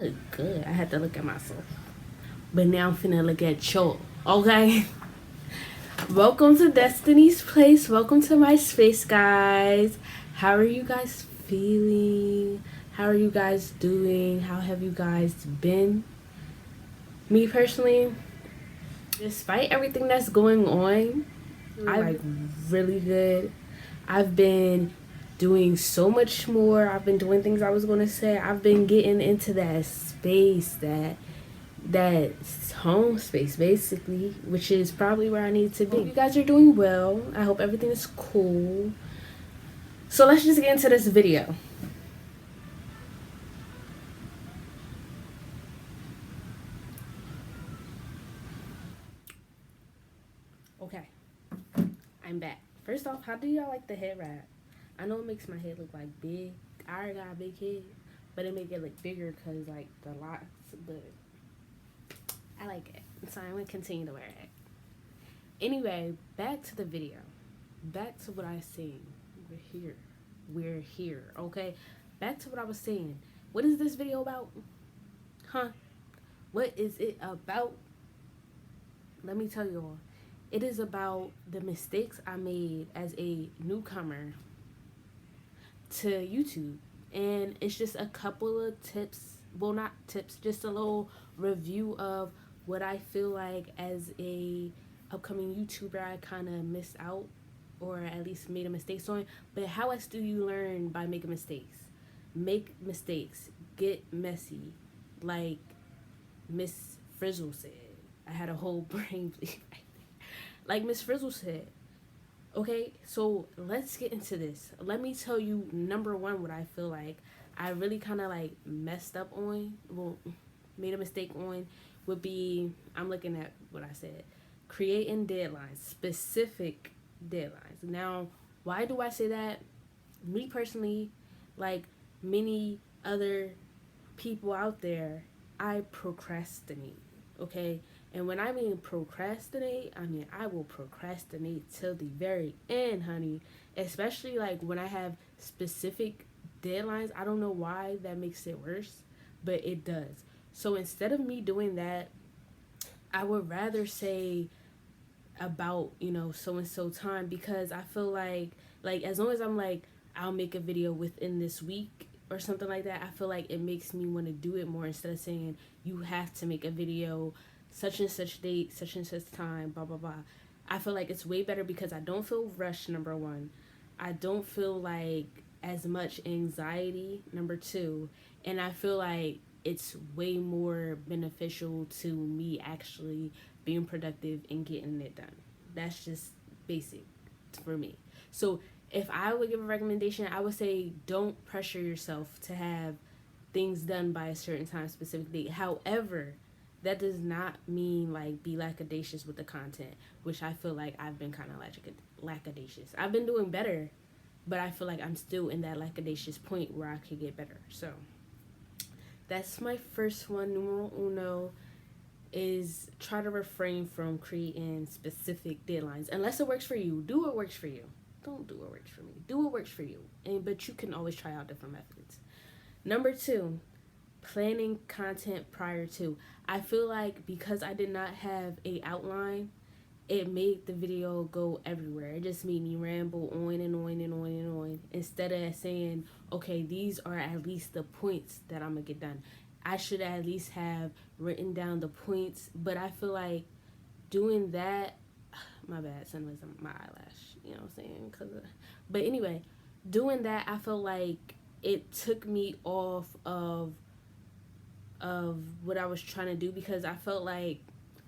Look good. I had to look at myself. But now I'm finna look at y'all. Okay? Welcome to Destiny's Place. Welcome to my space, guys. How are you guys feeling? How are you guys doing? How have you guys been? Me personally, despite everything that's going on, I'm like really good. I've been doing so much more. I've been doing things I was gonna say. I've been getting into that space, that home space basically, which is probably where I need to be. Hope you guys are doing well. I hope everything is cool. So let's just get into this video. Okay, I'm back. First off, how do y'all like the head wrap? I know it makes my head look like big. I already got a big head, but it make it look bigger because like the locks, but I like it. So I'm gonna continue to wear it. Anyway, back to the video. Back to what I was saying. We're here, okay? Back to what I was saying. What is this video about? Huh? What is it about? Let me tell you all. It is about the mistakes I made as a newcomer to YouTube. And it's just a couple of tips. Well, not tips, just a little review of what I feel like as a upcoming YouTuber I kind of missed out or at least made a mistake on. But how else do you learn by making mistakes? Make mistakes. Get messy. Like Miss Frizzle said. I had a whole brain bleed right there. Like Miss Frizzle said. Okay, so let's get into this. Let me tell you, number one, what I feel like I really kind of like messed up on, well, made a mistake on, would be, I'm looking at what I said, creating deadlines, specific deadlines. Now, why do I say that? Me personally, like many other people out there, I procrastinate, okay? And when I mean procrastinate, I mean I will procrastinate till the very end, honey. Especially like when I have specific deadlines. I don't know why that makes it worse, but it does. So instead of me doing that, I would rather say about, so and so time, because I feel like as long as I'm like I'll make a video within this week or something like that, I feel like it makes me want to do it more instead of saying you have to make a video such and such date, such and such time, blah blah blah. I feel like it's way better because I don't feel rushed, number one. I don't feel like as much anxiety, number two, and I feel like it's way more beneficial to me actually being productive and getting it done. That's just basic for me. So if I would give a recommendation, I would say don't pressure yourself to have things done by a certain time, specific date. However, that does not mean like be lackadaisious with the content, which I feel like I've been kind of lackadaisious. I've been doing better, but I feel like I'm still in that lackadaisious point where I could get better. So that's my first one. Numero uno is try to refrain from creating specific deadlines. Unless it works for you, do what works for you. Don't do what works for me. Do what works for you. But you can always try out different methods. Number two, planning content prior to. I feel like because I did not have a outline, it made the video go everywhere. It just made me ramble on and on and on and on instead of saying, okay, these are at least the points that I'm gonna get done. I should at least have written down the points, but I feel like doing that, my bad, sun was on my eyelash, you know what I'm saying? But anyway, doing that, I feel like it took me off of what I was trying to do, because I felt like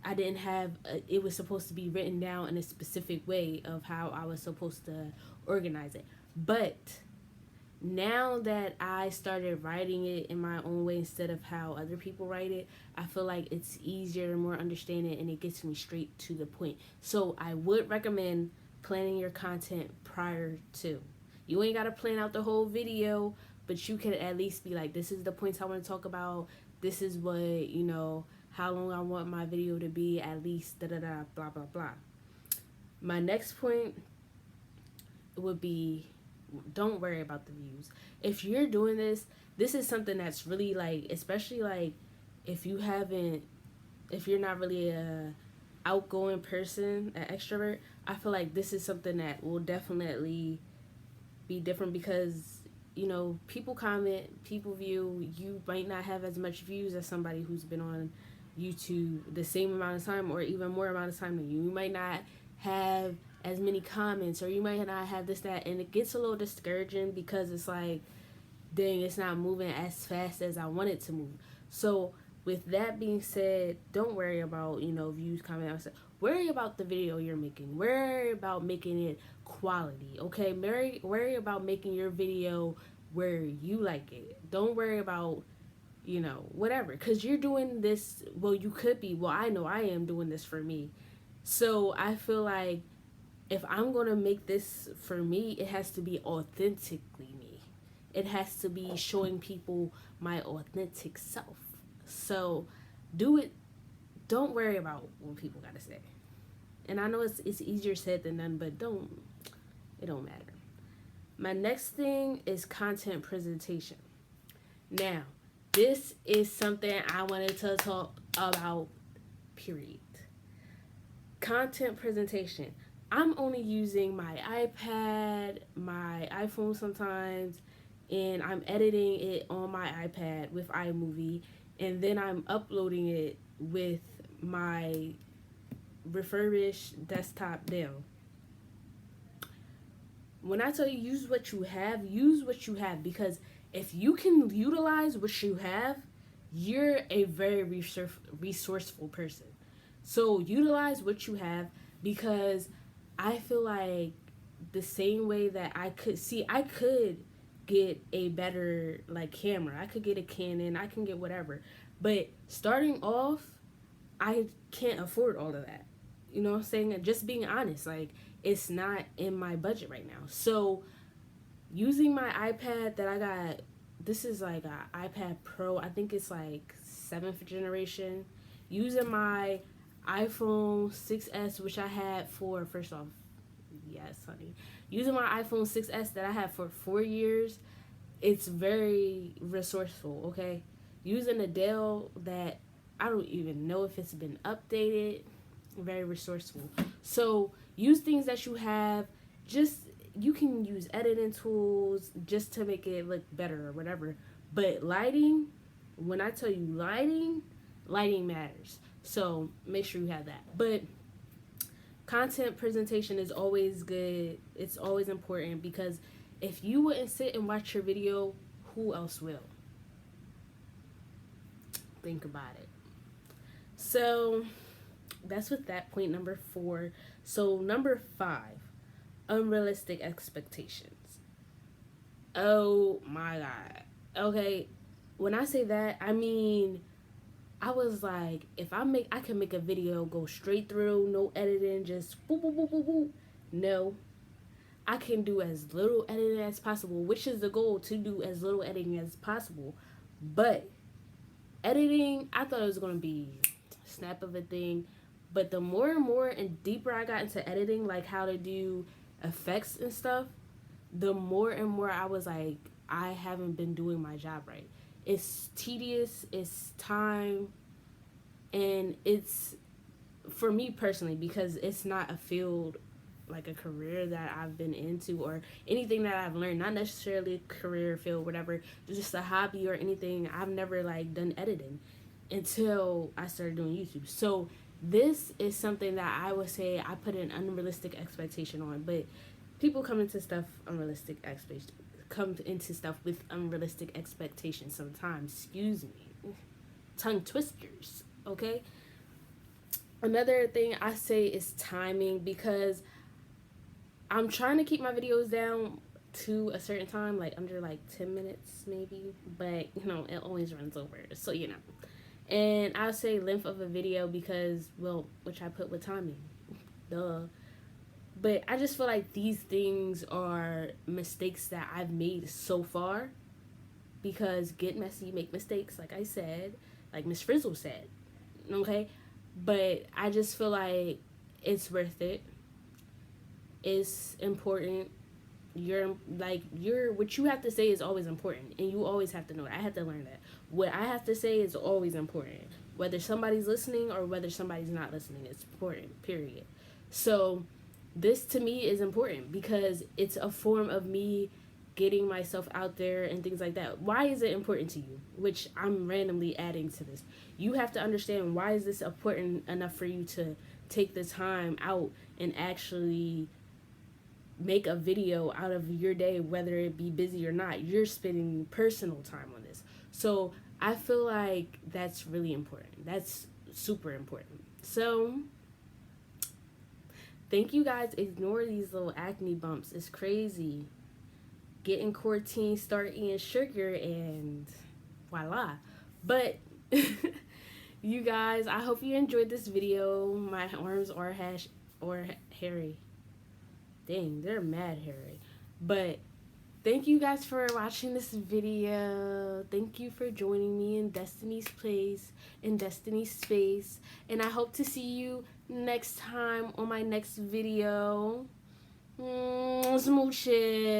I didn't have it was supposed to be written down in a specific way of how I was supposed to organize it. But now that I started writing it in my own way instead of how other people write it, I feel like it's easier and more understanding, and it gets me straight to the point. So I would recommend planning your content prior to. You ain't got to plan out the whole video, but you can at least be like, this is the points I want to talk about. This is what, how long I want my video to be, at least, da-da-da, blah, blah, blah. My next point would be don't worry about the views. If you're doing this, this is something that's really like, especially like if you haven't, if you're not really a outgoing person, an extrovert, I feel like this is something that will definitely be different because, you know, people comment, people view. You might not have as much views as somebody who's been on YouTube the same amount of time or even more amount of time than you. You might not have as many comments, or you might not have this, that, and it gets a little discouraging because it's like, dang, it's not moving as fast as I want it to move. So with that being said, don't worry about, you know, views, comments. Worry about the video you're making. Worry about making it quality, okay? Worry about making your video where you like it. Don't worry about, you know, whatever, because you're doing this, well, you could be, well, I know I am doing this for me. So I feel like if I'm going to make this for me, it has to be authentically me. It has to be showing people my authentic self. So do it. Don't worry about what people got to say. And I know it's easier said than done, but it don't matter. My next thing is content presentation. Now, this is something I wanted to talk about, period. Content presentation. I'm only using my iPad, my iPhone sometimes, and I'm editing it on my iPad with iMovie, and then I'm uploading it with my refurbished desktop Dell. When I tell you use what you have, because if you can utilize what you have, you're a very resourceful person. So utilize what you have, because I feel like the same way that I could get a better like camera. I could get a Canon, I can get whatever. But starting off, I can't afford all of that. You know what I'm saying? And just being honest, like, it's not in my budget right now. So using my iPad that I got, this is like an iPad Pro. I think it's like 7th generation. Using my iPhone 6S, which I had for, first off, yes, honey. Using my iPhone 6S that I had for 4 years, it's very resourceful, okay? Using a Dell that I don't even know if it's been updated, very resourceful. So use things that you have. Just, you can use editing tools just to make it look better or whatever. But lighting, when I tell you lighting matters. So make sure you have that. But content presentation is always good. It's always important, because if you wouldn't sit and watch your video, who else will? Think about it. So that's with that, point number 4. So number 5, unrealistic expectations. Oh my God. Okay, when I say that, I mean, I was like, if I can make a video go straight through, no editing, just boop, boop, boop, boop, boop. No. I can do as little editing as possible, which is the goal, to do as little editing as possible. But editing, I thought it was going to be a snap of a thing. But the more and more and deeper I got into editing, like how to do effects and stuff, the more and more I was like, I haven't been doing my job right. It's tedious, it's time, and it's, for me personally, because it's not a field, like a career that I've been into or anything that I've learned, not necessarily a career field, whatever, just a hobby or anything. I've never like done editing until I started doing YouTube. So this is something that I would say I put an unrealistic expectation on, but people come into stuff with unrealistic expectations sometimes. Excuse me. Tongue twisters, okay? Another thing I say is timing, because I'm trying to keep my videos down to a certain time, like under like 10 minutes maybe, but you know, it always runs over, so you know. And I'll say length of a video because, well, which I put with timing, duh. But I just feel like these things are mistakes that I've made so far, because get messy, make mistakes, like I said, like Miss Frizzle said, okay? But I just feel like it's worth it. It's important. what you have to say is always important, and you always have to know it. I had to learn that what I have to say is always important, whether somebody's listening or whether somebody's not listening. It's important, period. So this to me is important because it's a form of me getting myself out there and things like that. Why is it important to you? Which I'm randomly adding to this. You have to understand, why is this important enough for you to take the time out and actually make a video out of your day, whether it be busy or not. You're spending personal time on this. So I feel like that's really important. That's super important. So thank you guys. Ignore these little acne bumps. It's crazy. Getting 14, start eating sugar, and voila. But you guys, I hope you enjoyed this video. My arms are hairy. Dang, they're mad hairy. But thank you guys for watching this video. Thank you for joining me in Destiny's Place, in Destiny's Space. And I hope to see you next time on my next video. Smooch it.